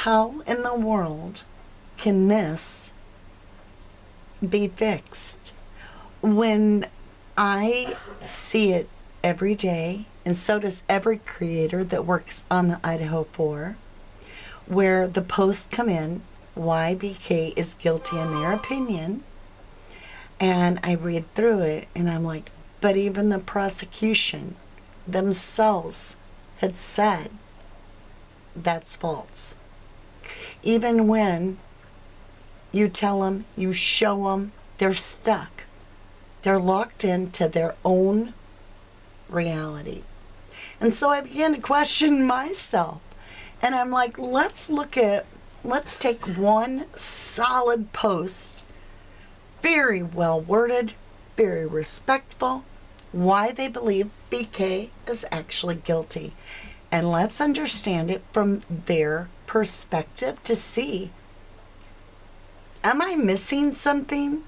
How in the world can this be fixed when I see it every day, and so does every creator that works on the Idaho 4, where the posts come in, why BK is guilty in their opinion, and I read through it and I'm like, but even the prosecution themselves had said that's false. Even when you tell them, you show them, they're stuck. They're locked into their own reality. And so I began to question myself. And I'm like, let's take one solid post, very well worded, very respectful, why they believe BK is actually guilty. And let's understand it from their perspective to see, am I missing something?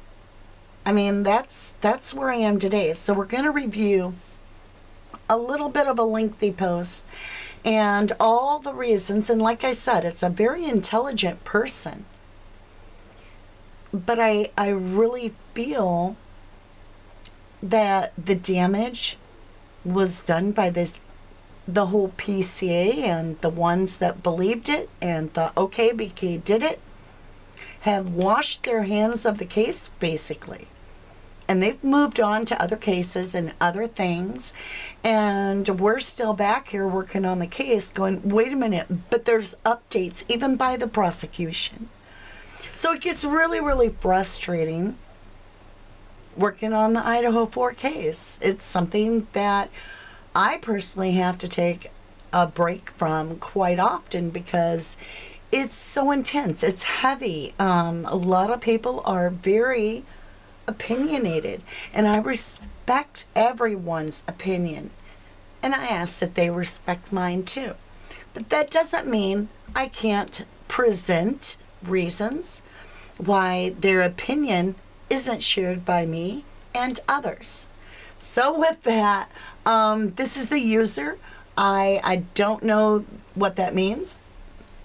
I mean, that's where I am today. So we're going to review a little bit of a lengthy post and all the reasons. And like I said, it's a very intelligent person. But I really feel that the damage was done by the whole PCA, and the ones that believed it and thought, okay, BK did it, have washed their hands of the case, basically. And they've moved on to other cases and other things. And we're still back here working on the case going, wait a minute, but there's updates even by the prosecution. So it gets really, really frustrating working on the Idaho 4 case. It's something that I personally have to take a break from quite often because it's so intense. It's heavy. A lot of people are very opinionated, and I respect everyone's opinion, and I ask that they respect mine too. But that doesn't mean I can't present reasons why their opinion isn't shared by me and others. So with that, this is the user. I don't know what that means.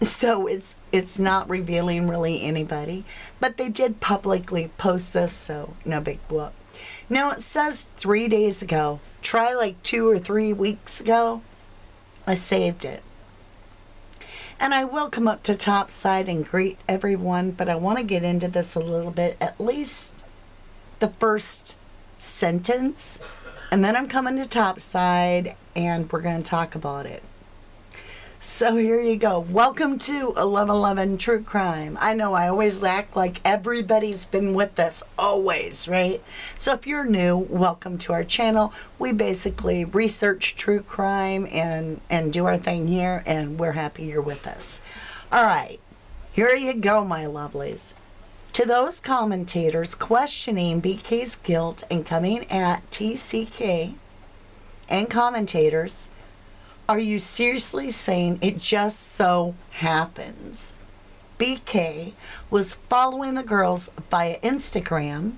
So it's not revealing really anybody, but they did publicly post this, so no big whoop. Now it says 3 days ago. Try like 2 or 3 weeks ago. I saved it. And I will come up to Topside and greet everyone, but I want to get into this a little bit, at least the first sentence, and then I'm coming to Topside and we're going to talk about it. So here you go. Welcome to 1111 True Crime. I know I always act like everybody's been with us always, right? So if you're new, welcome to our channel. We basically research true crime and do our thing here, and we're happy you're with us. All right, here you go, my lovelies. To those commentators questioning BK's guilt and coming at TCK and commentators, are you seriously saying it just so happens BK was following the girls via Instagram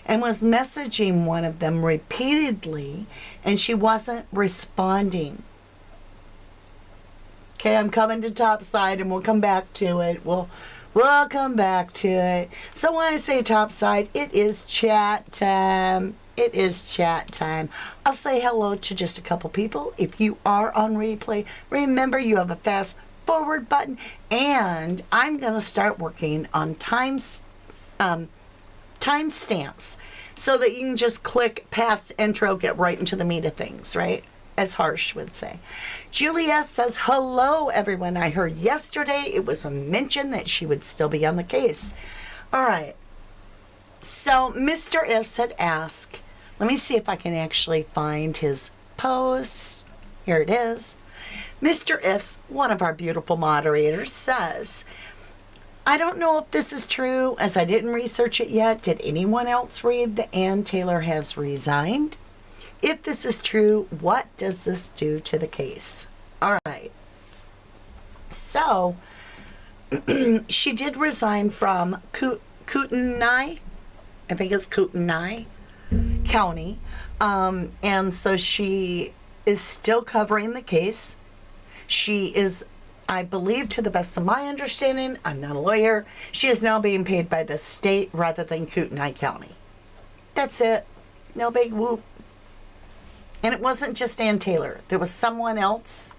and was messaging one of them repeatedly and she wasn't responding? Okay, I'm coming to Topside and we'll come back to it. We'll come back to it. So when I say Topside, it is chat time. It is chat time. I'll say hello to just a couple people. If you are on replay, remember you have a fast forward button, and I'm going to start working on timestamps so that you can just click past intro, get right into the meat of things, right? As Harsh would say. Julia says, hello, everyone. I heard yesterday it was a mention that she would still be on the case. All right. So Mr. Ifs had asked, let me see if I can actually find his post. Here it is. Mr. Ifs, one of our beautiful moderators, says, I don't know if this is true as I didn't research it yet. Did anyone else read that Ann Taylor has resigned? If this is true, what does this do to the case? All right. So she did resign from Kootenai. I think it's Kootenai County. And so she is still covering the case. She is I believe, to the best of my understanding, I'm not a lawyer, she is now being paid by the state rather than Kootenai County. That's it. No big whoop. And it wasn't just Ann Taylor. There was someone else.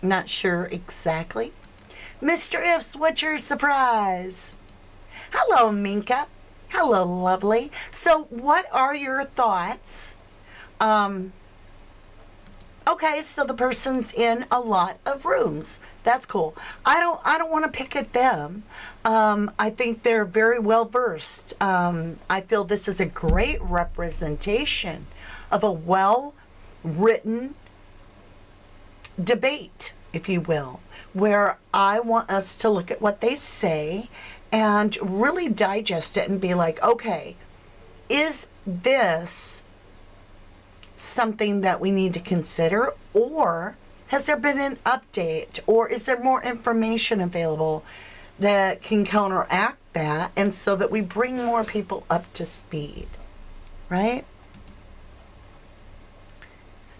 Not sure exactly. Mr. Ifs, what's your surprise? Hello, Minka. Hello, lovely. So what are your thoughts? Okay, so the person's in a lot of rooms. That's cool. I don't want to pick at them. I think they're very well versed. I feel this is a great representation of a well-written debate, if you will, where I want us to look at what they say and really digest it and be like, okay, is this something that we need to consider, or has there been an update, or is there more information available that can counteract that, and so that we bring more people up to speed, right?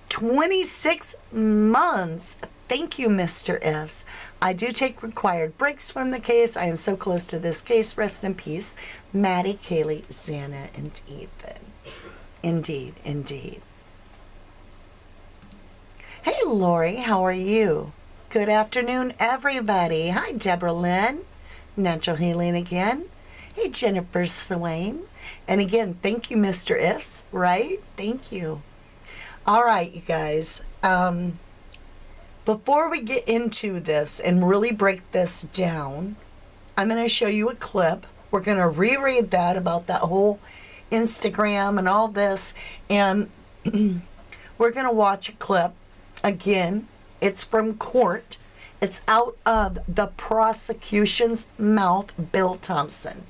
26 months. Thank you, Mr. Ifs. I do take required breaks from the case. I am so close to this case. Rest in peace, Maddie, Kaylee, Xana, and Ethan. Indeed, indeed. Hey, Lori, how are you? Good afternoon, everybody. Hi, Deborah Lynn. Natural Healing again. Hey, Jennifer Swain. And again, thank you, Mr. Ifs, right? Thank you. All right, you guys. Before we get into this and really break this down, I'm going to show you a clip. We're going to reread that about that whole Instagram and all this. And we're going to watch a clip. Again, it's from court. It's out of the prosecution's mouth, Bill Thompson.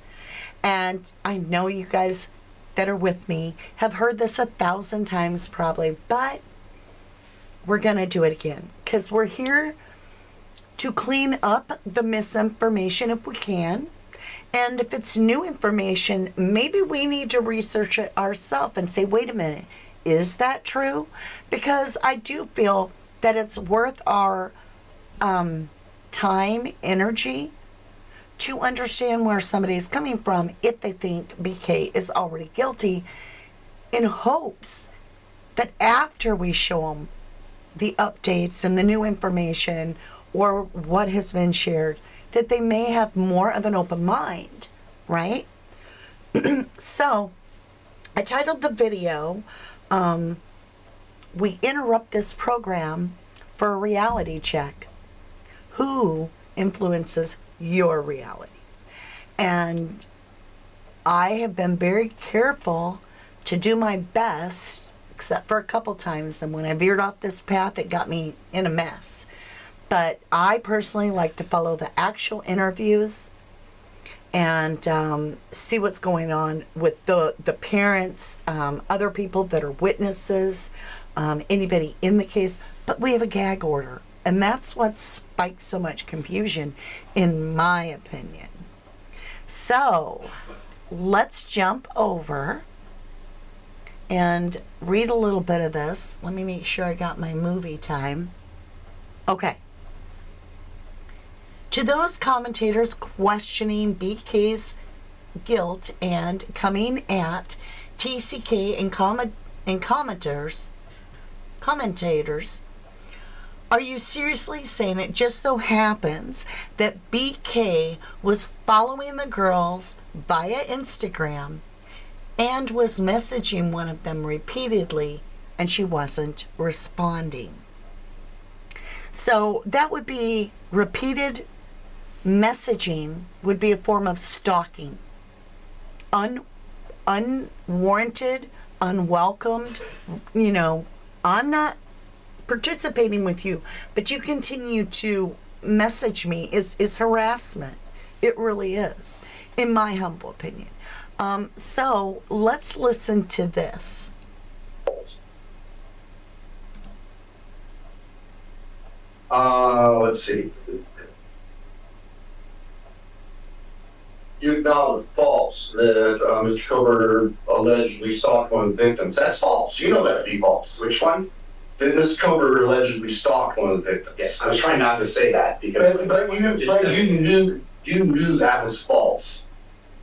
And I know you guys that are with me have heard this 1,000 times probably, but we're going to do it again because we're here to clean up the misinformation if we can. And if it's new information, maybe we need to research it ourselves and say, wait a minute, is that true? Because I do feel that it's worth our time, energy, to understand where somebody is coming from if they think BK is already guilty, in hopes that after we show them the updates and the new information or what has been shared, that they may have more of an open mind, right? So I titled the video, we interrupt this program for a reality check. Who influences your reality? And I have been very careful to do my best, except for a couple times, and when I veered off this path, it got me in a mess. But I personally like to follow the actual interviews and see what's going on with the parents, other people that are witnesses, anybody in the case. But we have a gag order, and that's what spikes so much confusion, in my opinion. So let's jump over and read a little bit of this. Let me make sure I got my movie time. Okay. To those commentators questioning BK's guilt and coming at TCK and commentators, are you seriously saying it just so happens that BK was following the girls via Instagram and was messaging one of them repeatedly and she wasn't responding? So that would be repeated messaging, would be a form of stalking. Unwarranted, unwelcomed. You know, I'm not participating with you, but you continue to message me is harassment. It really is, in my humble opinion. So let's listen to this. Let's see. You acknowledge false that Mr. Coburn allegedly stalked one of the victims. That's false. You know that to be false. Which one? that Mr. Koberger allegedly stalked one of the victims. Yes, I was trying not to say that because But you knew that was false.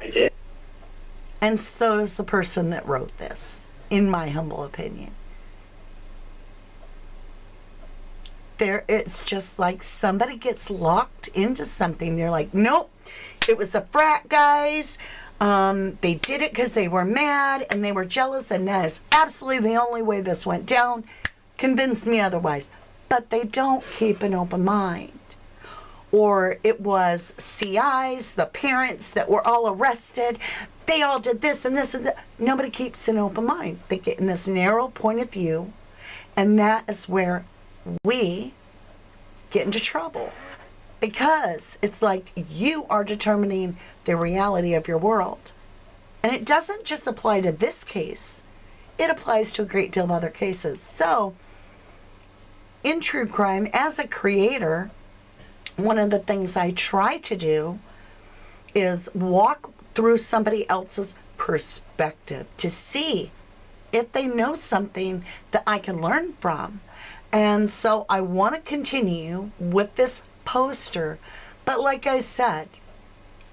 I did. And so does the person that wrote this, in my humble opinion. It's just like somebody gets locked into something. They're like, nope, it was a frat, guys. They did it because they were mad and they were jealous, and that is absolutely the only way this went down. Convince me otherwise. But they don't keep an open mind. Or it was CIs, the parents that were all arrested. They all did this and this and that. Nobody keeps an open mind. They get in this narrow point of view, and that is where we get into trouble. Because it's like you are determining the reality of your world. And it doesn't just apply to this case. It applies to a great deal of other cases. So, in true crime, as a creator, one of the things I try to do is walk through somebody else's perspective to see if they know something that I can learn from. And so I want to continue with this poster, but like I said,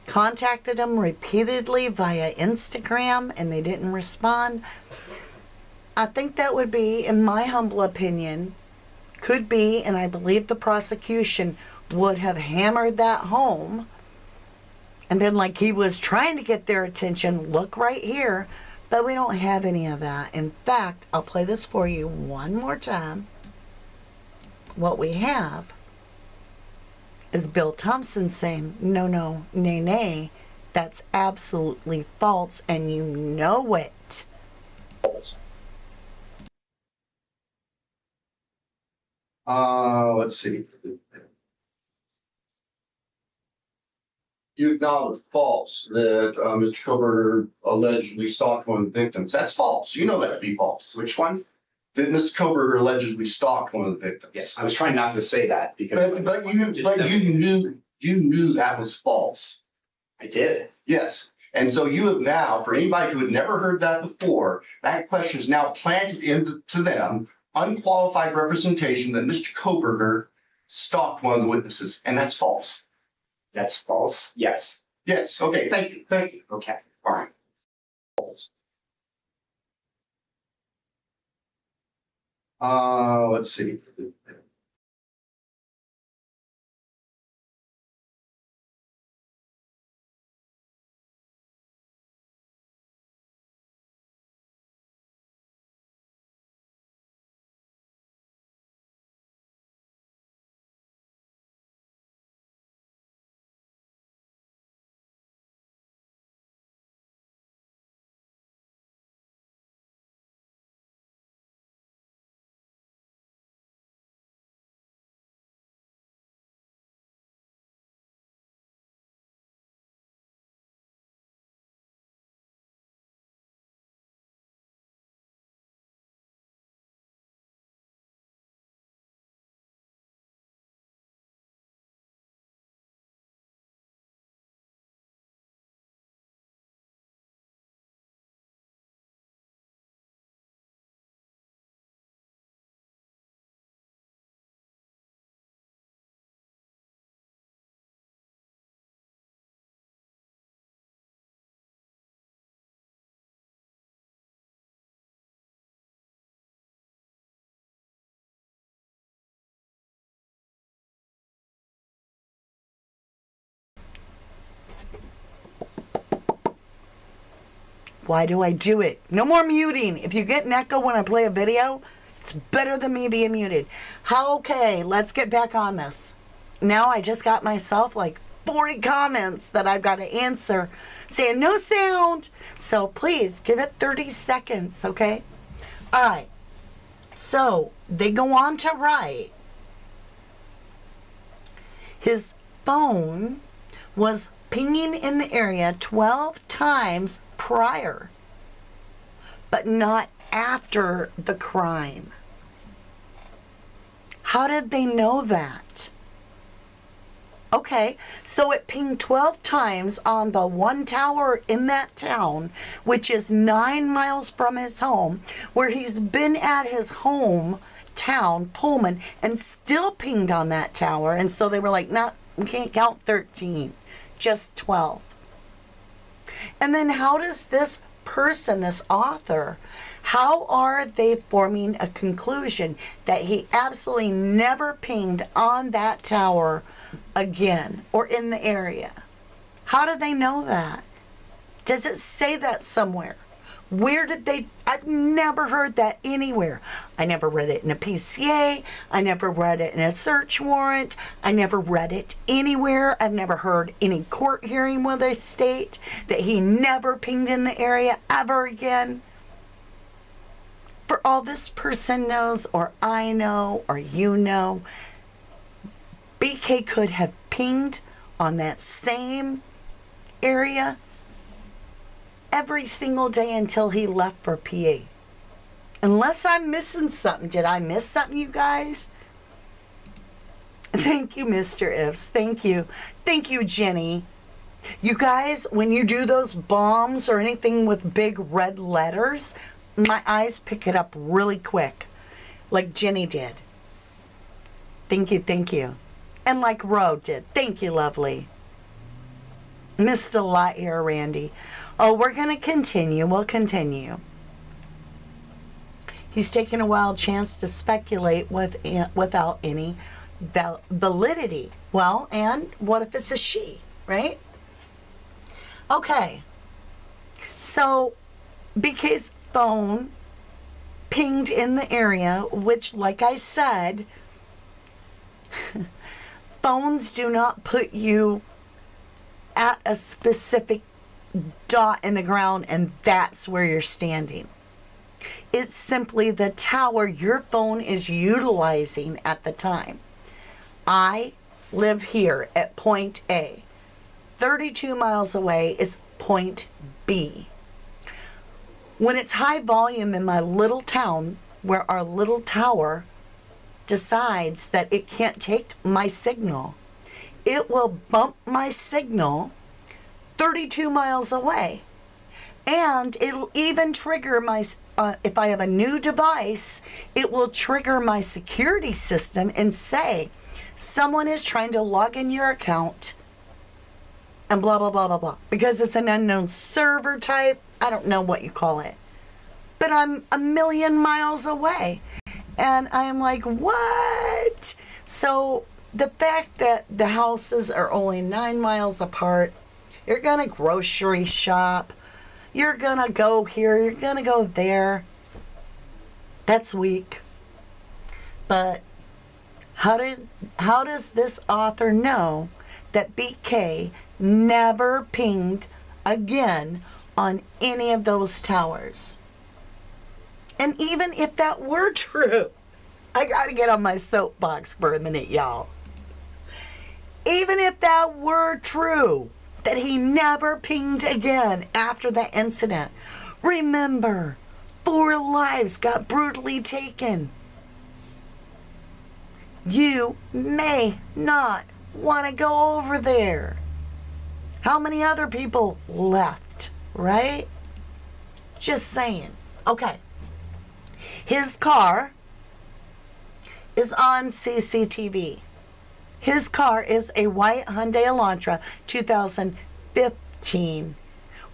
contacted them repeatedly via Instagram and they didn't respond. I think that would be, in my humble opinion, could be, and I believe the prosecution would have hammered that home and been like, he was trying to get their attention, look right here, but we don't have any of that. In fact, I'll play this for you one more time. What we have is Bill Thompson saying, no, no, nay, nay, that's absolutely false, and you know it. Let's see. You acknowledge false that Mr. Koberger allegedly stalked one of the victims. That's false. You know that to be false. Which one? That Mr. Koberger allegedly stalked one of the victims. Yes, I was trying not to say that because But you knew that was false. I did. Yes. And so you have now, for anybody who had never heard that before, that question is now planted into them, unqualified representation that Mr. Koberger stalked one of the witnesses, and that's false. That's false. Yes. Yes. Okay. Thank you. Thank you. Okay. All right. False. Let's see. Why do I do it? No more muting. If you get an echo when I play a video, it's better than me being muted. Okay, let's get back on this. Now I just got myself like 40 comments that I've got to answer saying no sound. So please give it 30 seconds, okay? All right. So they go on to write, his phone was pinging in the area 12 times prior, but not after the crime. How did they know that? Okay, so it pinged 12 times on the one tower in that town, which is 9 miles from his home, where he's been at his home town, Pullman, and still pinged on that tower. And so they were like, "No, we can't count 13, just 12." And then how does this person, this author, how are they forming a conclusion that he absolutely never pinged on that tower again or in the area? How do they know that? Does it say that somewhere? Where did they? I've never heard that anywhere. I never read it in a PCA. I never read it in a search warrant. I never read it anywhere. I've never heard any court hearing where they state that he never pinged in the area ever again. For all this person knows, or I know, or you know, BK could have pinged on that same area every single day until he left for PA. Unless I'm missing something. Did I miss something, you guys? Thank you, Mr. Ifs. Thank you. Thank you, Jenny. You guys, when you do those bombs or anything with big red letters, my eyes pick it up really quick, like Jenny did. Thank you, thank you. And like Ro did. Thank you, lovely. Missed a lot here, Randy. Oh, we're going to continue. We'll continue. He's taking a wild chance to speculate without any validity. Well, and what if it's a she, right? Okay. So, BK's phone pinged in the area, which, like I said, phones do not put you at a specific dot in the ground and that's where you're standing. It's simply the tower your phone is utilizing at the time. I live here at point A. 32 miles away is point B. When it's high volume in my little town, where our little tower decides that it can't take my signal, it will bump my signal 32 miles away. And it'll even trigger my, if I have a new device, it will trigger my security system and say, someone is trying to log in your account and blah, blah, blah, blah, blah. Because it's an unknown server type. I don't know what you call it. But I'm a million miles away. And I'm like, what? So the fact that the houses are only 9 miles apart, you're going to grocery shop, you're going to go here, you're going to go there. That's weak. But how does this author know that BK never pinged again on any of those towers? And even if that were true, I got to get on my soapbox for a minute, y'all. Even if that were true, that he never pinged again after that incident, remember, 4 lives got brutally taken. You may not want to go over there. How many other people left, right? Just saying. Okay. His car is on CCTV. His car is a white Hyundai Elantra 2015.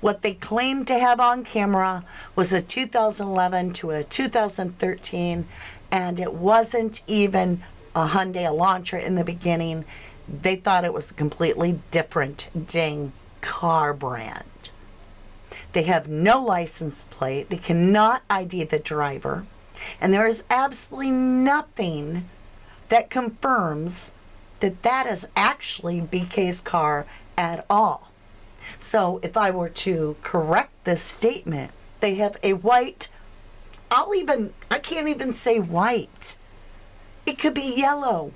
What they claimed to have on camera was a 2011 to a 2013, and it wasn't even a Hyundai Elantra in the beginning. They thought it was a completely different dang car brand. They have no license plate. They cannot ID the driver. And there is absolutely nothing that confirms that that is actually BK's car at all. So if I were to correct this statement, they have a white, I can't even say white. It could be yellow.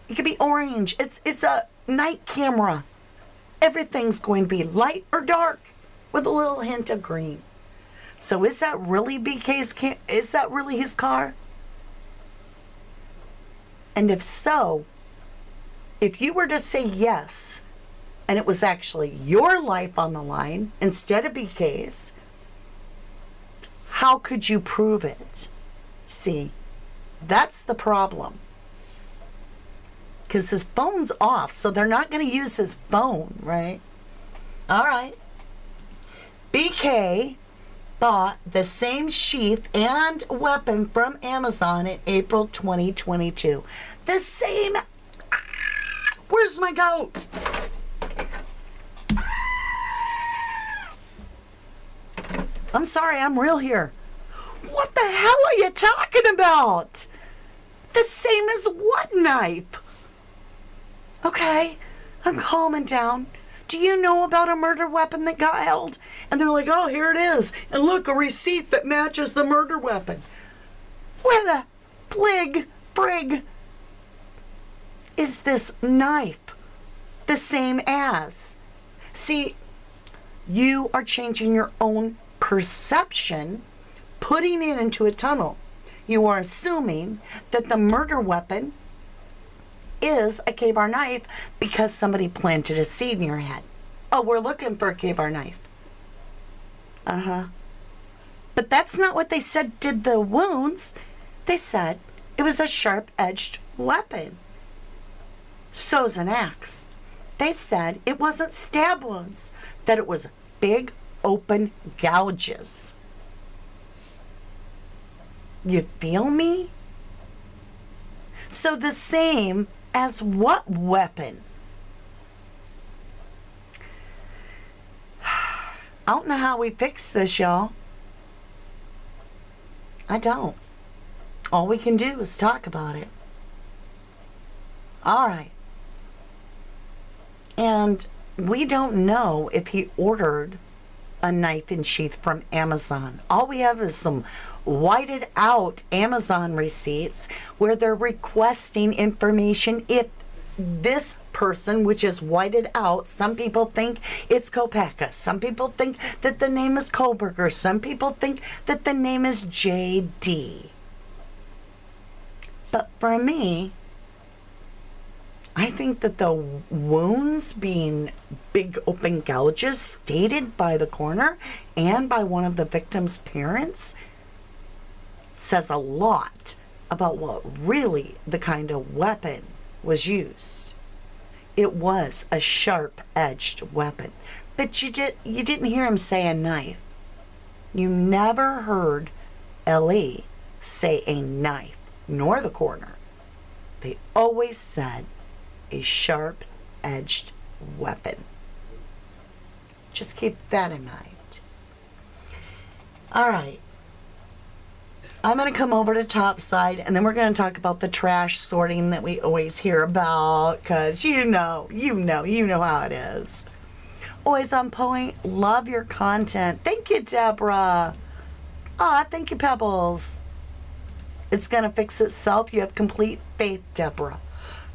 It could be orange. It's a night camera. Everything's going to be light or dark with a little hint of green. So is that really is that really his car? And if so, if you were to say yes, and it was actually your life on the line instead of BK's, how could you prove it? See, That's the problem. Because his phone's off, so they're not going to use his phone, right? All right. BK bought the same sheath and weapon from Amazon in April 2022. The same. Where's my goat? I'm sorry, I'm real here. What the hell are you talking about? The same as what knife? Okay, I'm calming down. Do you know about a murder weapon that got held? And they're like, oh, here it is. And look, a receipt that matches the murder weapon. Where the frig is this knife the same as? See, you are changing your own perception, putting it into a tunnel. You are assuming that the murder weapon is a K-bar knife because somebody planted a seed in your head. Oh, we're looking for a K-bar knife. But that's not what they said did the wounds. They said it was a sharp-edged weapon. So's an axe. They said it wasn't stab wounds, that it was big open gouges. You feel me? So the same as what weapon? I don't know how we fix this, y'all. I don't. All we can do is talk about it. All right. And we don't know if he ordered a knife and sheath from Amazon. All we have is some whited out Amazon receipts where they're requesting information if this person, which is whited out, some people think it's Kopeka, some people think that the name is Koberger, some people think that the name is JD. But for me, I think that the wounds being big open gouges stated by the coroner and by one of the victim's parents says a lot about what really the kind of weapon was used. It was a sharp-edged weapon. But you didn't hear him say a knife. You never heard Ellie say a knife, nor the coroner. They always said a sharp-edged weapon. Just keep that in mind. All right. I'm going to come over to Topside, and then we're going to talk about the trash sorting that we always hear about, because you know how it is. Always on point. Love your content. Thank you, Deborah. Thank you, Pebbles. It's going to fix itself. You have complete faith, Deborah.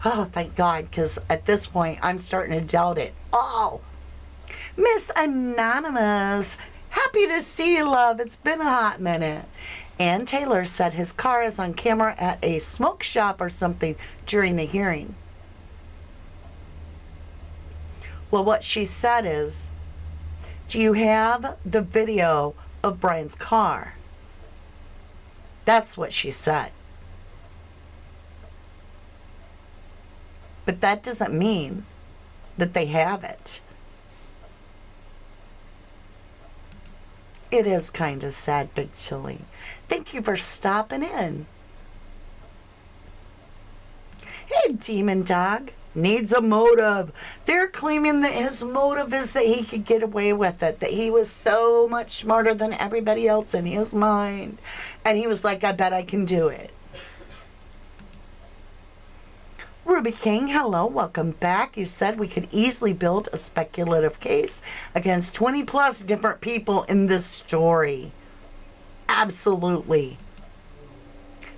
Oh, thank God, because at this point, I'm starting to doubt it. Oh, Miss Anonymous, happy to see you, love. It's been a hot minute. And Taylor said his car is on camera at a smoke shop or something during the hearing. Well, what she said is, do you have the video of Brian's car? That's what she said. But that doesn't mean that they have it. It is kind of sad, Big Chili. Thank you for stopping in. Hey, Demon Dog. Needs a motive. They're claiming that his motive is that he could get away with it, that he was so much smarter than everybody else in his mind. And he was like, I bet I can do it. Ruby King, hello, welcome back. You said we could easily build a speculative case against 20 plus different people in this story. Absolutely.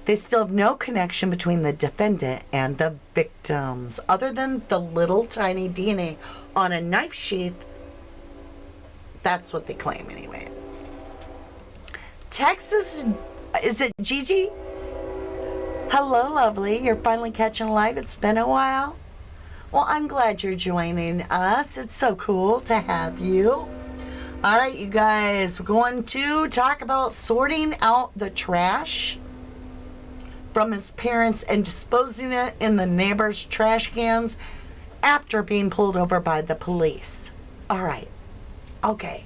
They still have no connection between the defendant and the victims, other than the little tiny DNA on a knife sheath. That's what they claim anyway. Texas, is it Gigi? Hello, lovely. You're finally catching live. It's been a while. Well, I'm glad you're joining us. It's so cool to have you. All right, you guys, we're going to talk about sorting out the trash from his parents and disposing it in the neighbor's trash cans after being pulled over by the police. All right. Okay.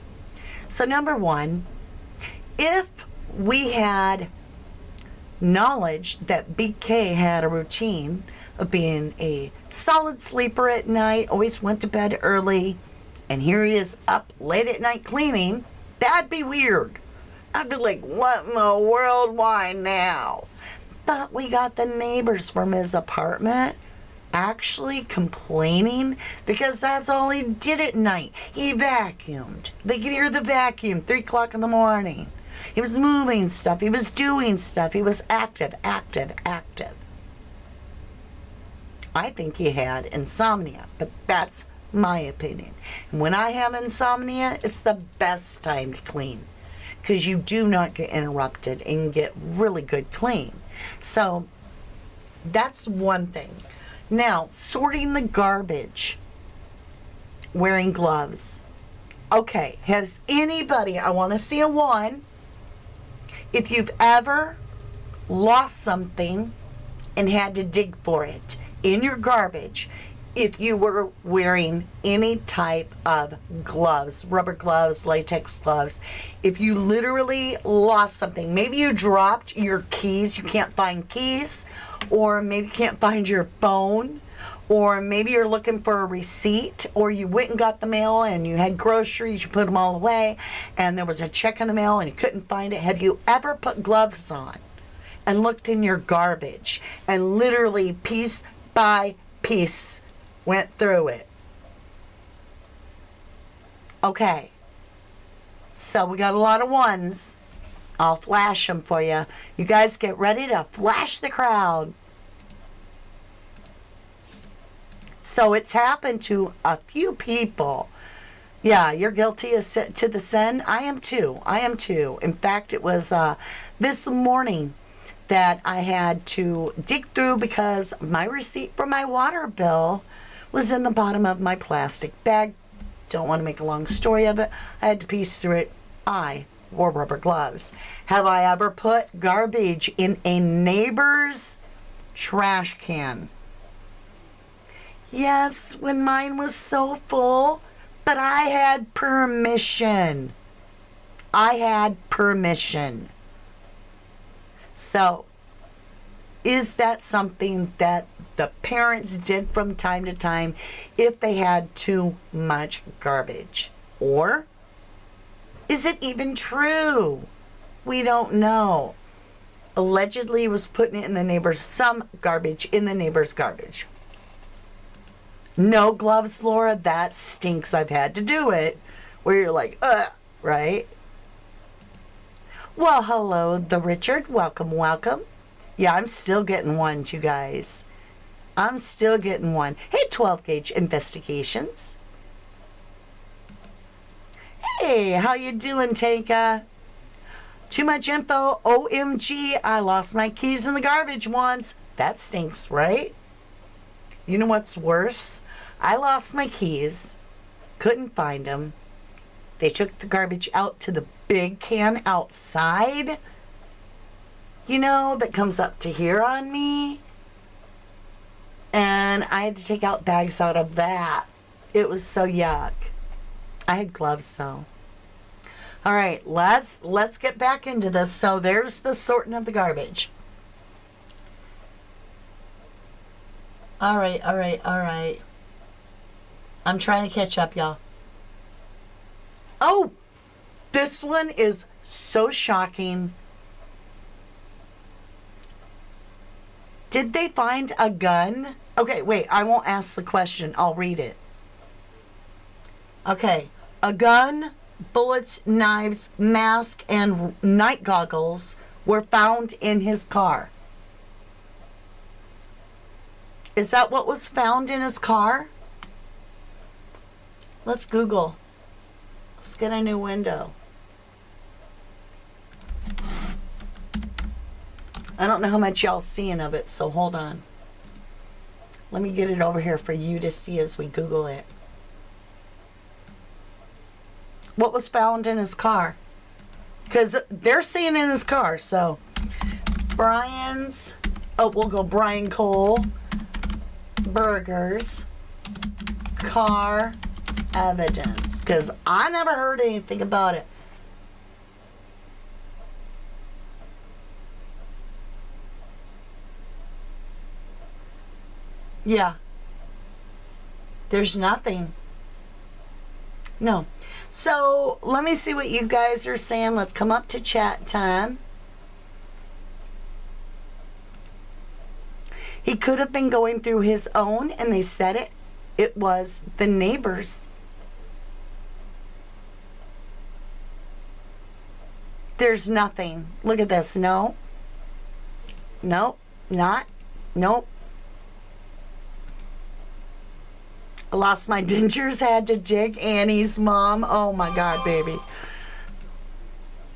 So number one, if we had knowledge that Big K had a routine of being a solid sleeper at night, always went to bed early, and here he is up late at night cleaning, that'd be weird. I'd be like, what in the world? Why now? But we got the neighbors from his apartment actually complaining because that's all he did at night. He vacuumed. They could hear the vacuum 3 o'clock in the morning. He was moving stuff. He was doing stuff. He was active. I think he had insomnia, but that's my opinion. And when I have insomnia, it's the best time to clean because you do not get interrupted and get really good clean. So that's one thing. Now, sorting the garbage, wearing gloves. Okay, has anybody, I want to see a one, if you've ever lost something and had to dig for it in your garbage, if you were wearing any type of gloves, rubber gloves, latex gloves, if you literally lost something, maybe you dropped your keys, you can't find keys, or maybe you can't find your phone, or maybe you're looking for a receipt, or you went and got the mail and you had groceries, you put them all away, and there was a check in the mail and you couldn't find it. Have you ever put gloves on and looked in your garbage and literally piece by piece went through it? Okay, so we got a lot of ones. I'll flash them for you. You guys get ready to flash the crowd. So it's happened to a few people. Yeah, you're guilty as to the sin. I am too. In fact, it was this morning that I had to dig through because my receipt for my water bill was in the bottom of my plastic bag. Don't want to make a long story of it. I had to piece through it. I wore rubber gloves. Have I ever put garbage in a neighbor's trash can? Yes, when mine was so full, but I had permission. So, is that something that the parents did from time to time if they had too much garbage? Or is it even true? We don't know. Allegedly was putting it in the neighbor's, some garbage in the neighbor's garbage. No gloves, Laura, that stinks. I've had to do it. Where you're like, ugh, right? Well, hello, the Richard. Welcome. Yeah, I'm still getting ones, you guys. I'm still getting one. Hey, 12 gauge investigations. Hey, how you doing, Tanka? Too much info. OMG, I lost my keys in the garbage once. That stinks, right? You know what's worse? I lost my keys. Couldn't find them. They took the garbage out to the big can outside. You know, that comes up to here on me. And I had to take out bags out of that. It was so yuck. I had gloves, though. All right, let's get back into this. So there's the sorting of the garbage. All right. I'm trying to catch up, y'all. Oh, this one is so shocking. Did they find a gun? Okay, wait, I won't ask the question. I'll read it. Okay, a gun, bullets, knives, mask, and night goggles were found in his car. Is that what was found in his car? Let's Google. Let's get a new window. I don't know how much y'all seeing of it, so hold on. Let me get it over here for you to see as we Google it. What was found in his car? Because they're saying in his car, so Brian's Oh, we'll go Brian Cole, burgers, car evidence, because I never heard anything about it. Yeah. There's nothing. No. So let me see what you guys are saying. Let's come up to chat time. He could have been going through his own, and they said it. It was the neighbors. There's nothing. Look at this. No. Nope. Not. Nope. I lost my dentures, had to dig Annie's mom. Oh my God, baby.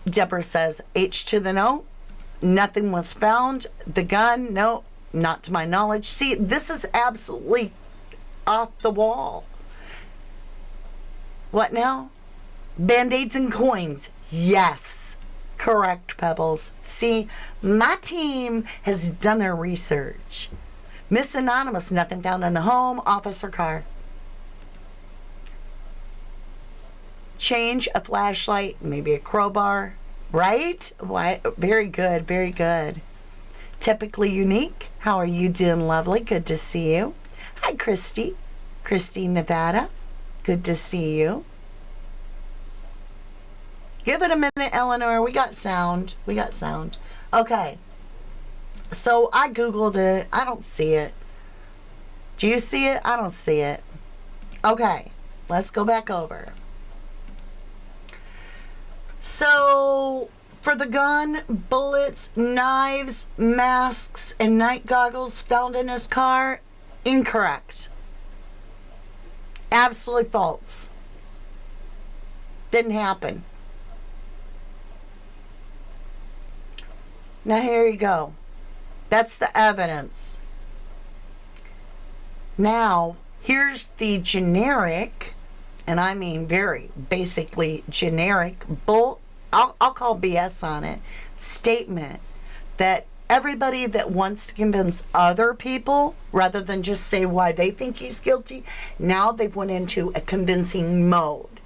Deborah says, H to the no. Nothing was found. The gun, no, not to my knowledge. See, this is absolutely off the wall. What now? Band-Aids and coins. Yes. Correct, Pebbles. See, my team has done their research. Miss Anonymous, nothing found in the home, office, or car. Change, a flashlight, maybe a crowbar, right? Why? Very good, very good. Typically unique. How are you doing, lovely? Good to see you. Hi, Christy. Christy, Nevada. Good to see you. Give it a minute, Eleanor. We got sound. We got sound. Okay. So I Googled it. I don't see it. Do you see it? I don't see it. Okay. Let's go back over. So, for the gun, bullets, knives, masks, and night goggles found in his car, incorrect. Absolutely false. Didn't happen. Now, here you go. That's the evidence. Now, here's the generic, and I mean very basically generic, I'll call BS on it, statement that everybody that wants to convince other people, rather than just say why they think he's guilty, now they've went into a convincing mode.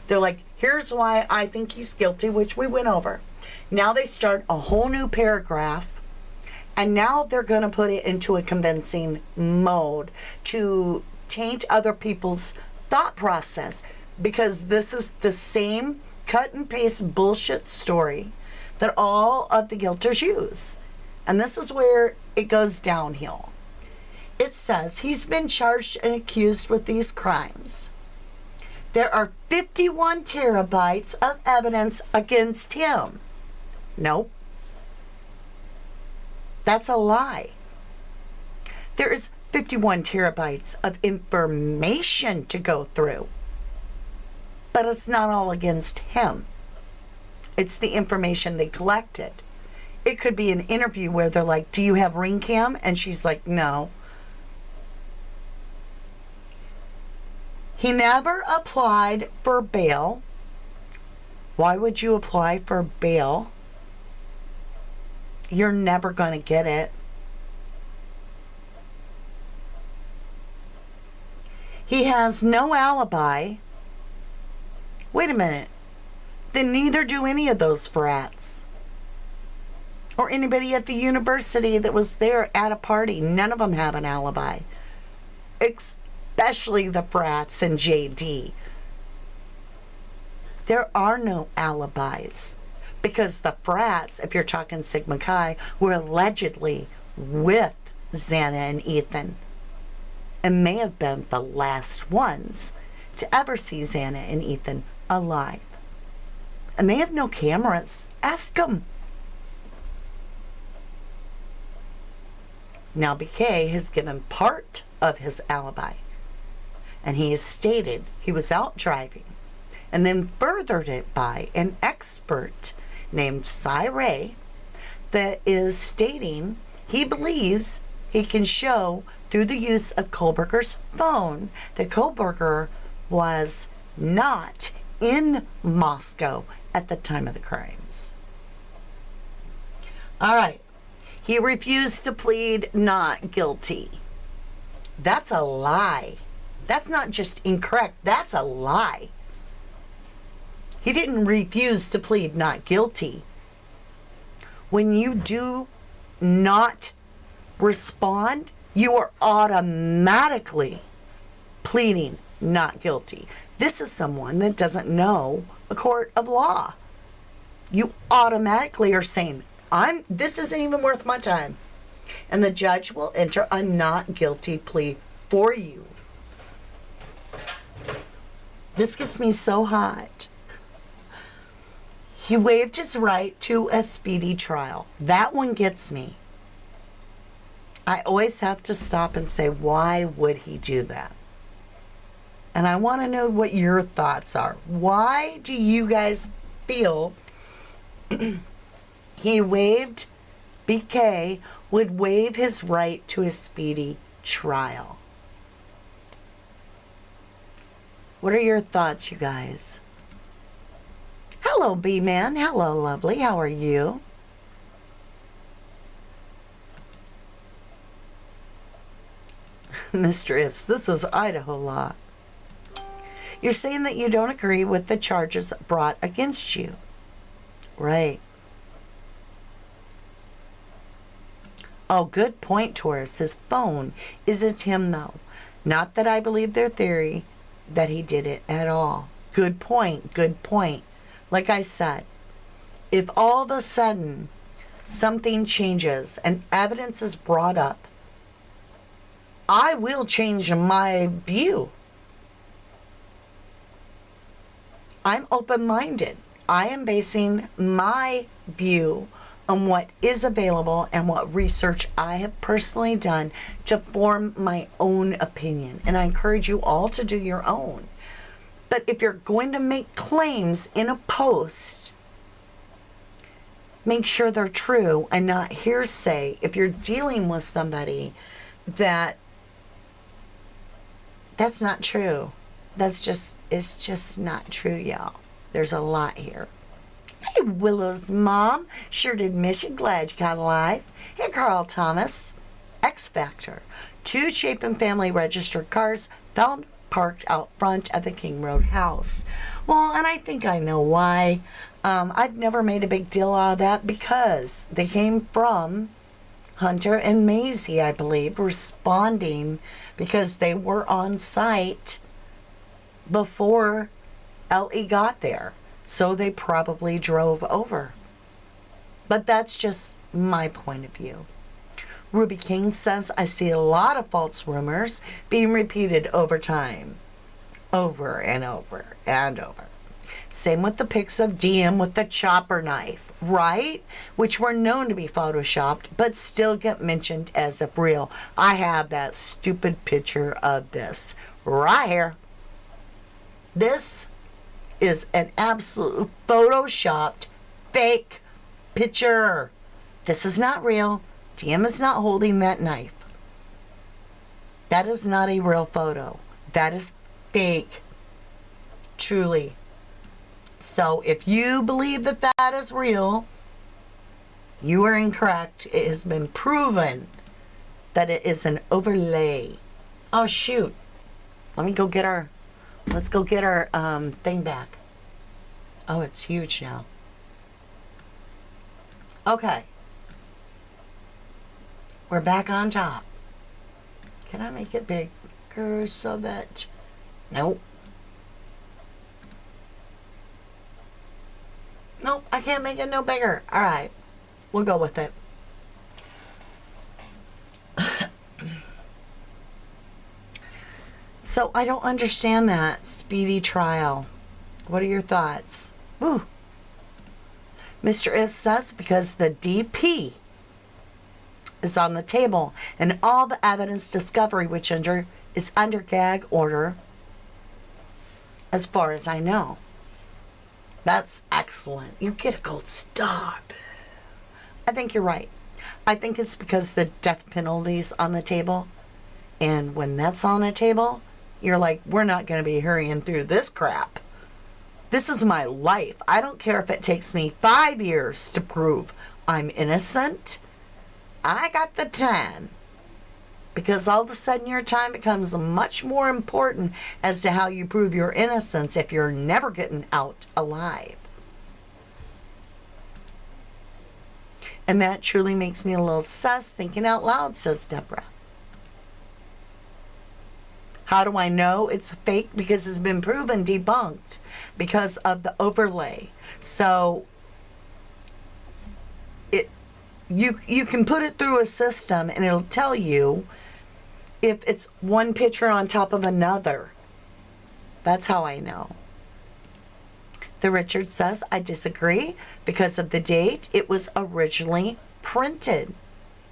They're like, here's why I think he's guilty, which we went over. Now they start a whole new paragraph, and now they're going to put it into a convincing mode to taint other people's thought process, because this is the same cut and paste bullshit story that all of the guilters use. And this is where it goes downhill. It says he's been charged and accused with these crimes. There are 51 terabytes of evidence against him. Nope. That's a lie. There is 51 terabytes of information to go through. But it's not all against him. It's the information they collected. It could be an interview where they're like, do you have ring cam? And she's like, no. He never applied for bail. Why would you apply for bail? You're never going to get it. He has no alibi. Wait a minute. Then neither do any of those frats. Or anybody at the university that was there at a party. None of them have an alibi. Especially the frats and JD. There are no alibis. Because the frats, if you're talking Sigma Chi, were allegedly with Xana and Ethan. And may have been the last ones to ever see Xana and Ethan alive. And they have no cameras. Ask them. Now BK has given part of his alibi. And he has stated he was out driving. And then furthered it by an expert named Cy Ray that is stating he believes he can show through the use of Kohlberger's phone that Kohlberger was not in Moscow at the time of the crimes. All right. He refused to plead not guilty. That's a lie. That's not just incorrect. That's a lie. He didn't refuse to plead not guilty. When you do not respond, you are automatically pleading not guilty. This is someone that doesn't know a court of law. You automatically are saying, this isn't even worth my time. And the judge will enter a not guilty plea for you. This gets me so hot. He waived his right to a speedy trial. That one gets me. I always have to stop and say, why would he do that? And I want to know what your thoughts are. Why do you guys feel BK would waive his right to a speedy trial? What are your thoughts, you guys? Hello, B-Man. Hello, lovely. How are you? Mr. Ifs, this is Idaho law. You're saying that you don't agree with the charges brought against you. Right. Oh, good point, Taurus. His phone isn't him, though. Not that I believe their theory that he did it at all. Good point. Good point. Like I said, if all of a sudden something changes and evidence is brought up, I will change my view. I'm open-minded. I am basing my view on what is available and what research I have personally done to form my own opinion. And I encourage you all to do your own. But if you're going to make claims in a post, make sure they're true and not hearsay. If you're dealing with somebody that's not true. It's just not true, y'all. There's a lot here. Hey, Willow's mom. Sure did miss you. Glad you got alive. Hey, Carl Thomas. X Factor. 2 Chapin family registered cars found parked out front of the King Road house. Well, and I think I know why. I've never made a big deal out of that because they came from Hunter and Maisie, I believe, responding because they were on site before Ellie got there. So they probably drove over. But that's just my point of view. Ruby King says, I see a lot of false rumors being repeated over time. Over and over and over. Same with the pics of DM with the chopper knife, right? Which were known to be photoshopped, but still get mentioned as if real. I have that stupid picture of this right here. This is an absolute photoshopped fake picture. This is not real. DM is not holding that knife. That is not a real photo. That is fake. Truly. So if you believe that that is real, you are incorrect. It has been proven that it is an overlay. Oh, shoot. Let's go get our thing back. Oh, it's huge now. Okay. We're back on top. Can I make it bigger so that... Nope. Nope, I can't make it no bigger. All right. We'll go with it. So I don't understand that speedy trial. What are your thoughts? Woo. Mr. If says because the DP is on the table and all the evidence discovery which is under gag order as far as I know. That's excellent. You get a gold star. I think you're right. I think it's because the death penalty's on the table. And when that's on the table, you're like, we're not going to be hurrying through this crap. This is my life. I don't care if it takes me 5 years to prove I'm innocent. I got the time. Because all of a sudden your time becomes much more important as to how you prove your innocence if you're never getting out alive. And that truly makes me a little sus thinking out loud, says Deborah. How do I know it's fake? Because it's been proven debunked because of the overlay. So you can put it through a system and it'll tell you if it's one picture on top of another. That's how I know. The Richard says, I disagree because of the date it was originally printed.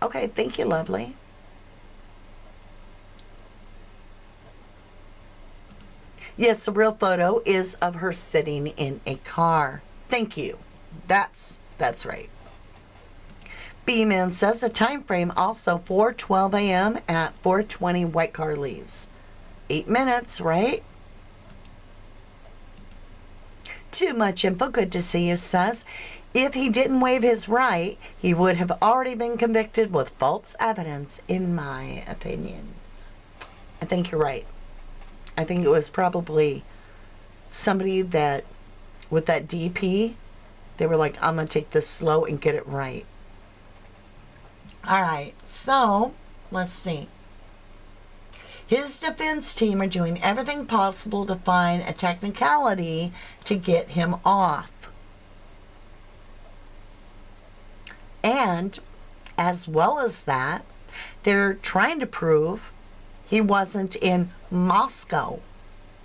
Okay, thank you, lovely. Yes, the real photo is of her sitting in a car. Thank you. That's right. B-Man says the time frame also 4:12 a.m. at 4:20 white car leaves. 8 minutes, right? Too much info. Good to see you, says. If he didn't waive his right, he would have already been convicted with false evidence, in my opinion. I think you're right. I think it was probably somebody that, with that DP, they were like, I'm going to take this slow and get it right. All right, so let's see. His defense team are doing everything possible to find a technicality to get him off. And as well as that, they're trying to prove he wasn't in Moscow.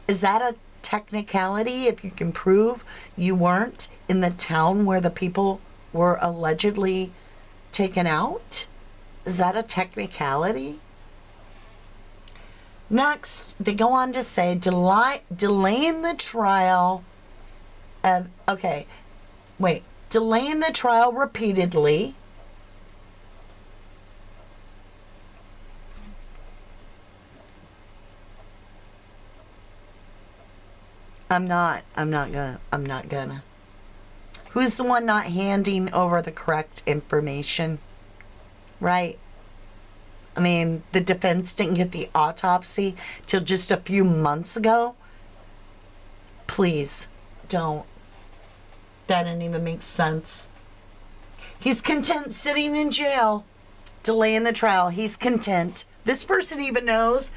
Is that a technicality if you can prove you weren't in the town where the people were allegedly taken out? Is that a technicality? Next, they go on to say delaying the trial of, delaying the trial repeatedly. I'm not gonna. Who's the one not handing over the correct information? Right? I mean, the defense didn't get the autopsy till just a few months ago. Please, don't. That didn't even make sense. He's content sitting in jail, delaying the trial. He's content. This person even knows,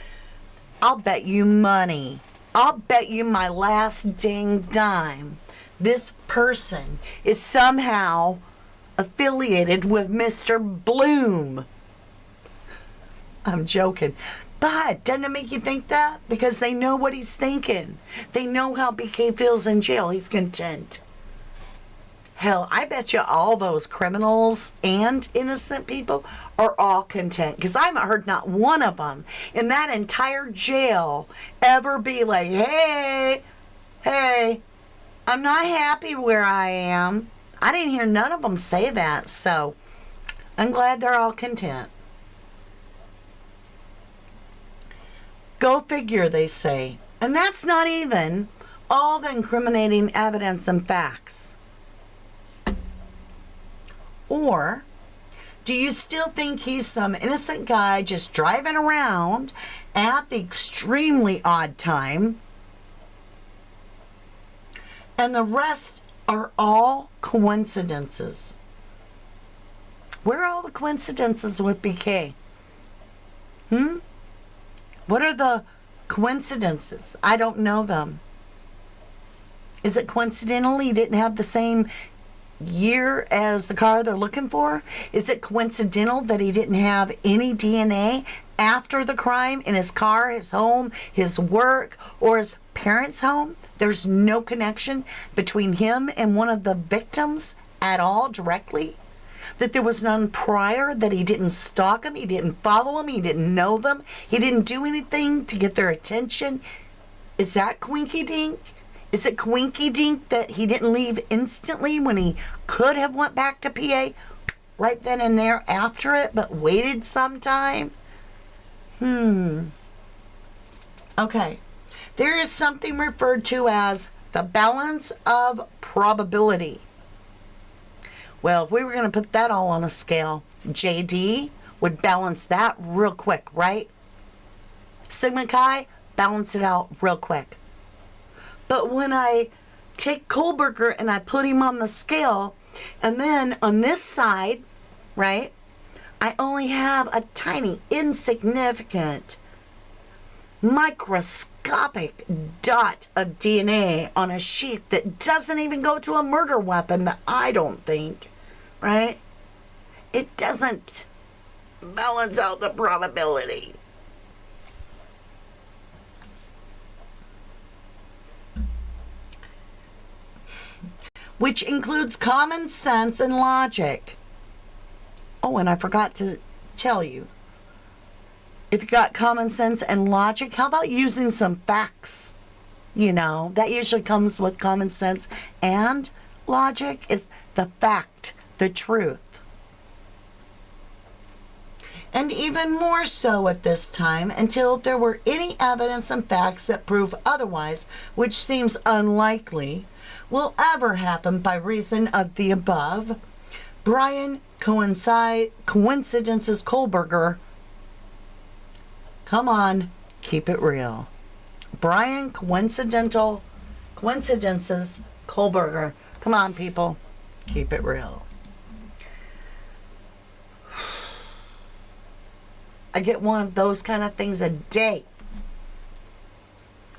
I'll bet you money. I'll bet you my last dang dime. This person is somehow affiliated with Mr. Bloom. I'm joking. But doesn't it make you think that? Because they know what he's thinking. They know how BK feels in jail. He's content. Hell, I bet you all those criminals and innocent people are all content. Because I haven't heard not one of them in that entire jail ever be like, hey, I'm not happy where I am. I didn't hear none of them say that. So I'm glad they're all content. Go figure, they say. And that's not even all the incriminating evidence and facts. Or do you still think he's some innocent guy just driving around at the extremely odd time, and the rest are all coincidences? Where are all the coincidences with BK? What are the coincidences? I don't know them. Is it coincidental he didn't have the same year as the car they're looking for? Is it coincidental that he didn't have any DNA after the crime in his car, his home, his work, or his parents' home? There's no connection between him and one of the victims at all directly? That there was none prior, that he didn't stalk them, he didn't follow them, he didn't know them, he didn't do anything to get their attention? Is that Quinky Dink? Is it Quinky Dink that he didn't leave instantly when he could have went back to PA right then and there after it, but waited some time? Okay. There is something referred to as the balance of probability. Well, if we were going to put that all on a scale, JD would balance that real quick, right? Sigma Chi, balance it out real quick. But when I take Kohlberger and I put him on the scale, and then on this side, right, I only have a tiny, insignificant, microscopic dot of DNA on a sheet that doesn't even go to a murder weapon, that I don't think, right? It doesn't balance out the probability. Which includes common sense and logic. Oh, and I forgot to tell you. If you got common sense and logic, how about using some facts? You know, that usually comes with common sense and logic, is the fact, the truth. And even more so at this time, until there were any evidence and facts that prove otherwise, which seems unlikely, will ever happen by reason of the above. Brian Coincidences Kohlberger. Come on, keep it real. Brian Coincidences Kohlberger. Come on, people, keep it real. I get one of those kind of things a day.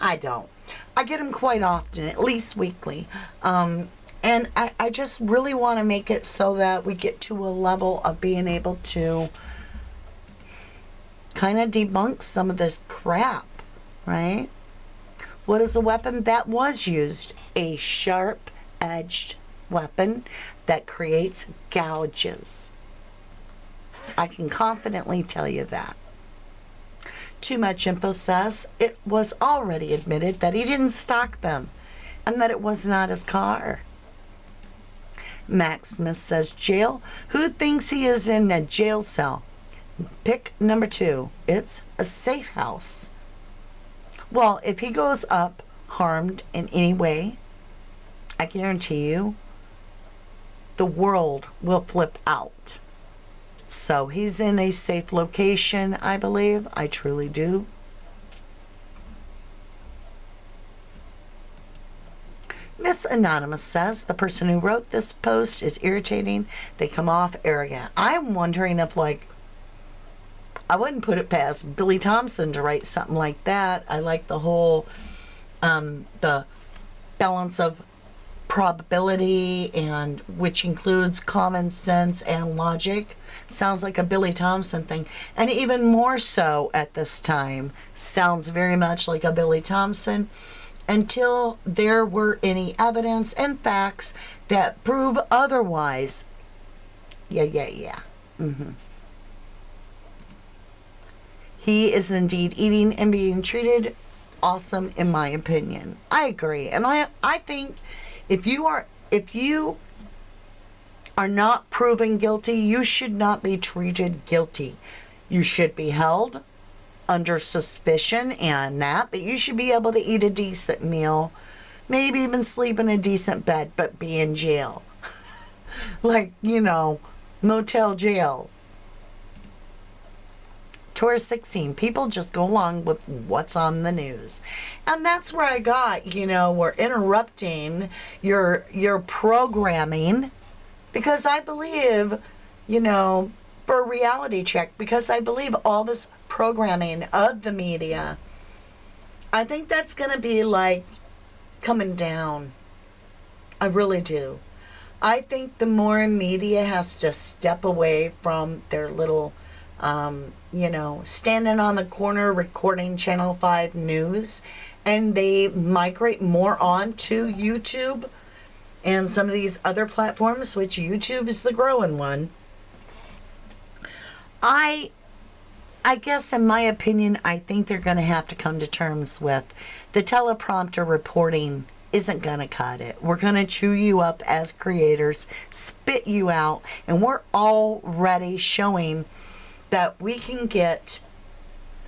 I don't. I get them quite often, at least weekly. And I just really want to make it so that we get to a level of being able to kind of debunk some of this crap, right? What is a weapon that was used? A sharp-edged weapon that creates gouges. I can confidently tell you that. Too Much Info says it was already admitted that he didn't stock them and that it was not his car. Max Smith says jail. Who thinks he is in a jail cell? Pick number 2. It's a safe house. Well, if he goes up harmed in any way, I guarantee you the world will flip out. So he's in a safe location, I believe. I truly do. Miss Anonymous says the person who wrote this post is irritating. They come off arrogant. I'm wondering if, like, I wouldn't put it past Billy Thompson to write something like that. I like the whole, the balance of probability, and which includes common sense and logic. Sounds like a Billy Thompson thing. And even more so at this time, sounds very much like a Billy Thompson, until there were any evidence and facts that prove otherwise. Yeah. He is indeed eating and being treated awesome, in my opinion. I agree. And I think if you are not proven guilty, you should not be treated guilty. You should be held under suspicion and that, but you should be able to eat a decent meal, maybe even sleep in a decent bed, but be in jail. Like, you know, motel jail. Tour 16, people just go along with what's on the news. And that's where I got, you know, we're interrupting your programming, because I believe, you know, for a reality check, because I believe all this programming of the media, I think that's going to be like coming down. I really do. I think the more media has to step away from their little, you know, standing on the corner recording Channel 5 news, and they migrate more on to YouTube and some of these other platforms, which YouTube is the growing one. I guess, in my opinion, I think they're going to have to come to terms with the teleprompter reporting isn't going to cut it. We're going to chew you up as creators, spit you out, and we're already showing that we can get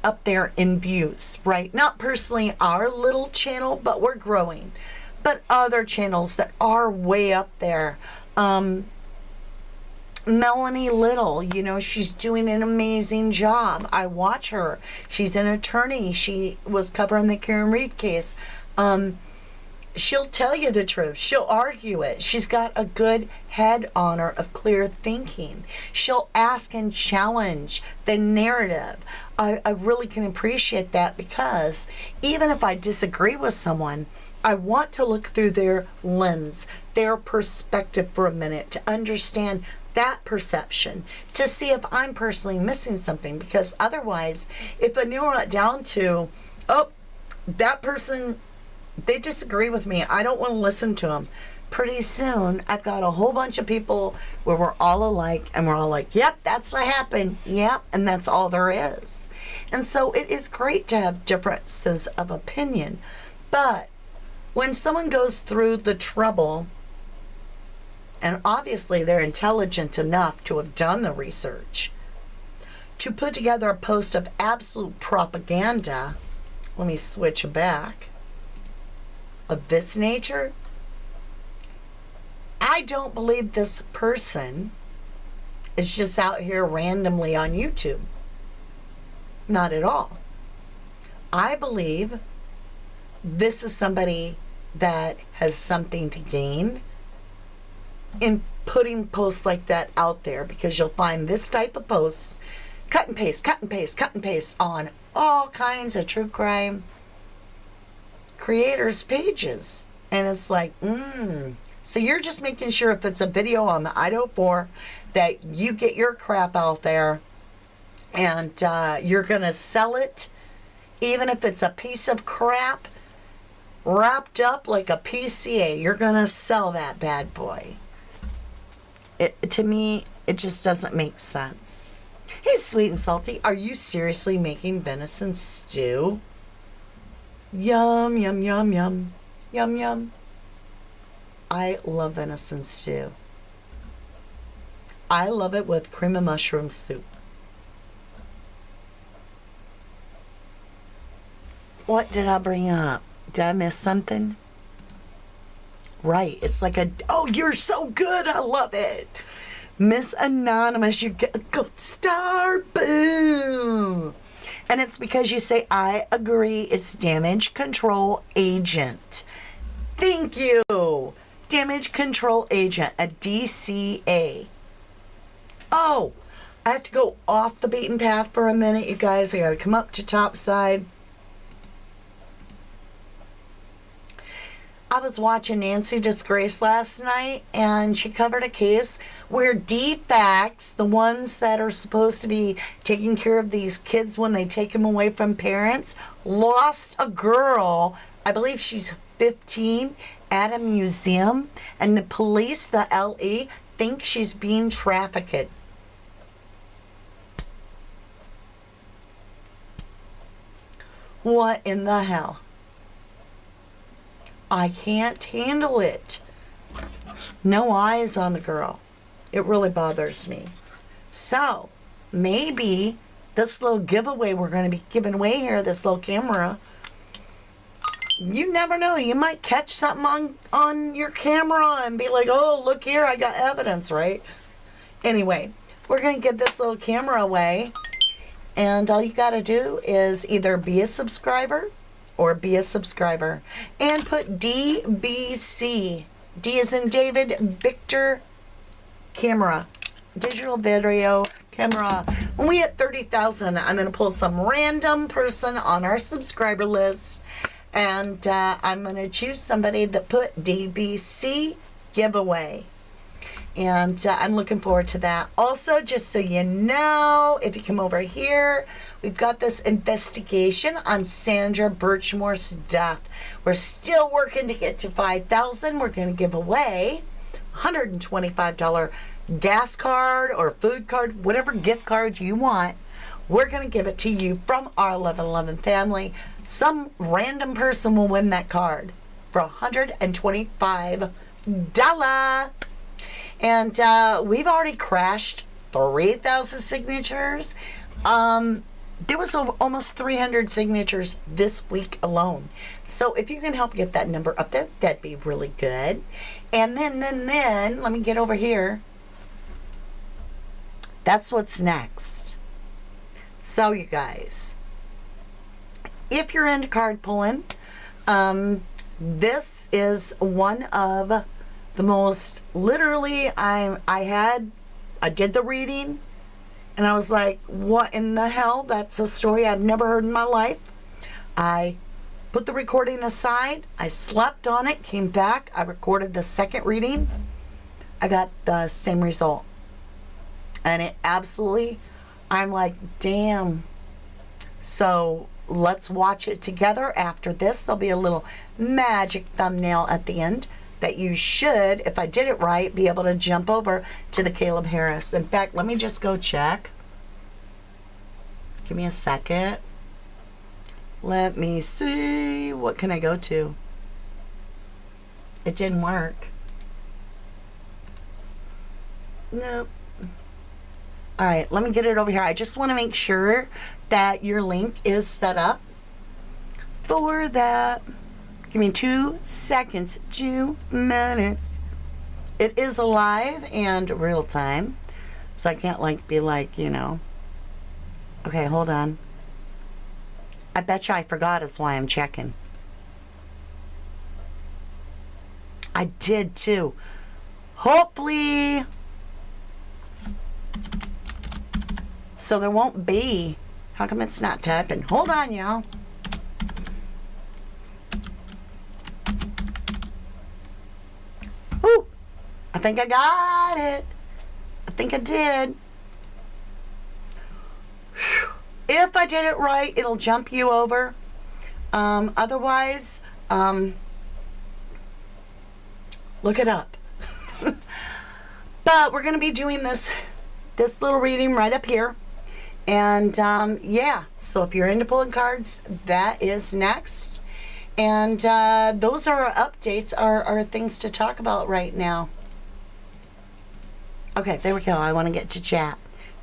up there in views, right? Not personally our little channel, but we're growing. But other channels that are way up there, Melanie Little, you know, she's doing an amazing job. I watch her. She's an attorney. She was covering the Karen Reed case. She'll tell you the truth. She'll argue it. She's got a good head on her of clear thinking. She'll ask and challenge the narrative. I really can appreciate that, because even if I disagree with someone, I want to look through their lens, their perspective for a minute, to understand that perception, to see if I'm personally missing something. Because otherwise, if I narrow it down to, oh, that person, they disagree with me, I don't want to listen to them, pretty soon I've got a whole bunch of people where we're all alike, and we're all like, yep, that's what happened, yep, and that's all there is. And so it is great to have differences of opinion, but when someone goes through the trouble, and obviously they're intelligent enough to have done the research, to put together a post of absolute propaganda, let me switch back, of this nature, I don't believe this person is just out here randomly on YouTube. Not at all. I believe this is somebody that has something to gain in putting posts like that out there, because you'll find this type of posts, cut and paste, cut and paste, cut and paste, on all kinds of true crime creators' pages. And it's like, so you're just making sure if it's a video on the IDO4 that you get your crap out there, and you're going to sell it, even if it's a piece of crap wrapped up like a PCA, you're going to sell that bad boy. To me, it just doesn't make sense. Hey, Sweet and Salty, are you seriously making venison stew? Yum, yum, yum, yum, yum, yum. I love venison stew. I love it with cream of mushroom soup. What did I bring up? Did I miss something? Right, it's like oh, you're so good, I love it. Miss Anonymous, you get a gold star, boom. And it's because you say, I agree, it's damage control agent. Thank you. Damage control agent, a DCA. Oh, I have to go off the beaten path for a minute, you guys. I got to come up to topside. I was watching Nancy Disgrace last night, and she covered a case where DFACS, the ones that are supposed to be taking care of these kids when they take them away from parents, lost a girl, I believe she's 15, at a museum, and the police, the LE, think she's being trafficked. What in the hell? I can't handle it. No eyes on the girl. It really bothers me. So, maybe this little giveaway we're going to be giving away here, this little camera, you never know. You might catch something on your camera and be like, oh, look here, I got evidence, right? Anyway, we're going to give this little camera away. And all you got to do is either be a subscriber or be a subscriber, and put DBC, D as in David, Victor, camera, digital video camera. When we hit 30,000, I'm going to pull some random person on our subscriber list, and I'm going to choose somebody that put DBC giveaway. And I'm looking forward to that. Also, just so you know, if you come over here, we've got this investigation on Sandra Birchmore's death. We're still working to get to 5,000. We're going to give away $125 gas card or food card, whatever gift card you want. We're going to give it to you from our 1111 family. Some random person will win that card for $125. And we've already crashed 3,000 signatures. There was almost 300 signatures this week alone. So if you can help get that number up there, that'd be really good. And then let me get over here. That's what's next. So you guys, if you're into card pulling, this is one of the most, literally, I did the reading and I was like, what in the hell? That's a story I've never heard in my life. I put the recording aside. I slept on it, came back. I recorded the second reading. I got the same result. And it absolutely, I'm like, damn. So let's watch it together. After this, there'll be a little magic thumbnail at the end that you should, if I did it right, be able to jump over to the Caleb Harris. In fact, let me just go check. Give me a second. Let me see. What can I go to? It didn't work. Nope. All right, let me get it over here. I just want to make sure that your link is set up for that. Give me 2 seconds, 2 minutes. It is alive and real time, so I can't be like, you know. Okay, hold on. I bet you I forgot is why I'm checking. I did too. Hopefully. So there won't be. How come it's not typing? Hold on, y'all. Ooh, I think I got it. I think I did. Whew. If I did it right, it'll jump you over. Otherwise, look it up. But we're going to be doing this little reading right up here. And yeah, so if you're into pulling cards, that is next. And those are our updates, are things to talk about right now. Okay, there we go. I want to get to chat.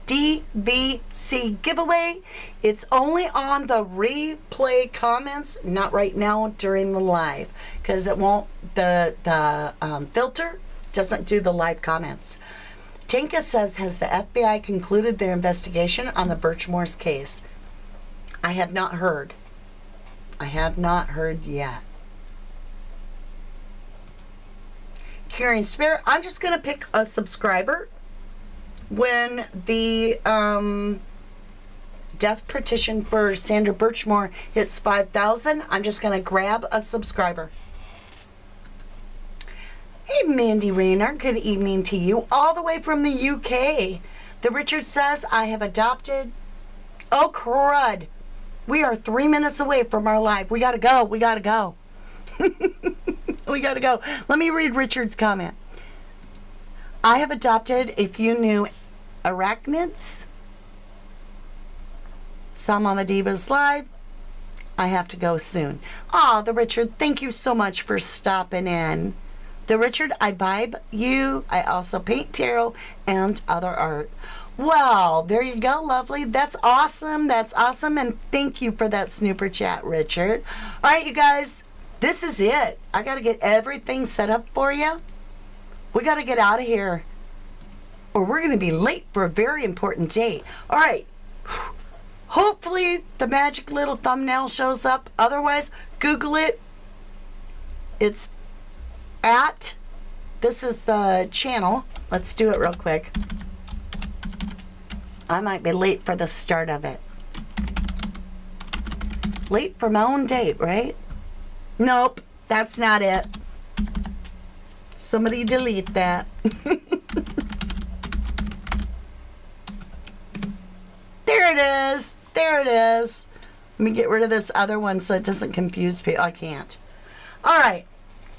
DVC giveaway. It's only on the replay comments, not right now during the live, because it won't, the filter doesn't do the live comments. Tinka says, has the FBI concluded their investigation on the Birchmore's case? I have not heard. I have not heard yet. Carrying Spirit, I'm just going to pick a subscriber. When the death petition for Sandra Birchmore hits 5,000, I'm just going to grab a subscriber. Hey, Mandy Rayner, good evening to you, all the way from the UK. The Richard says, I have adopted. Oh, crud. We are 3 minutes away from our live. We got to go. We got to go. We got to go. Let me read Richard's comment. I have adopted a few new arachnids. Some on the Divas Live. I have to go soon. Oh, the Richard, thank you so much for stopping in. The Richard, I vibe you. I also paint tarot and other art. Well, there you go, lovely. That's awesome. That's awesome. And thank you for that snooper chat, Richard. All right, you guys, this is it. I got to get everything set up for you. We got to get out of here, or we're going to be late for a very important date. All right. Hopefully the magic little thumbnail shows up. Otherwise, Google it. It's at, this is the channel. Let's do it real quick. I might be late for the start of it. Late for my own date, right? Nope, that's not it. Somebody delete that. There it is. There it is. Let me get rid of this other one so it doesn't confuse people. I can't. All right.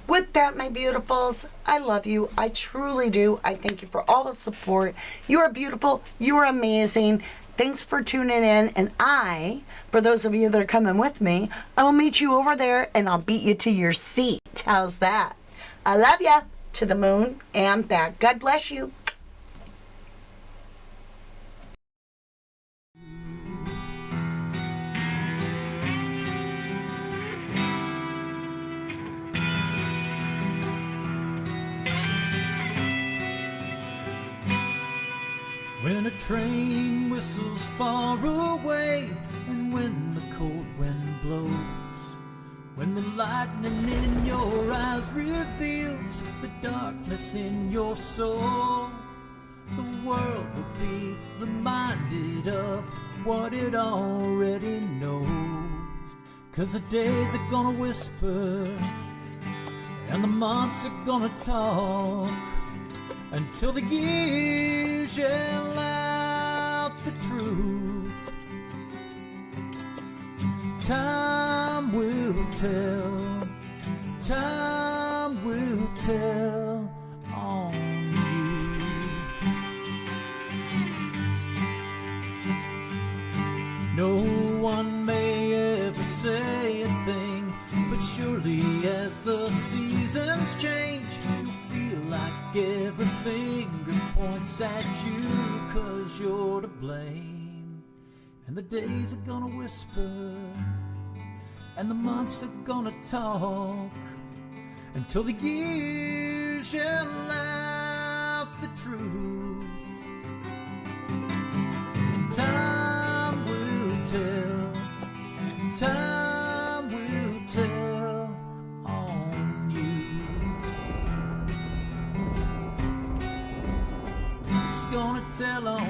With that, my beautifuls, I love you. I truly do. I thank you for all the support. You are beautiful. You are amazing. Thanks for tuning in. And I, for those of you that are coming with me, I will meet you over there and I'll beat you to your seat. How's that? I love ya. To the moon and back. God bless you. When a train whistles far away, and when the cold wind blows, when the lightning in your eyes reveals the darkness in your soul, the world will be reminded of what it already knows. 'Cause the days are gonna whisper, and the months are gonna talk, until the years yell out the truth. Time will tell, time will tell on you. No one may ever say a thing, but surely as the seasons change, you feel like every finger points at you, 'cause you're to blame. And the days are gonna whisper, and the months are gonna talk, until the years yell out the truth. And time will tell, time will tell on you. It's gonna tell on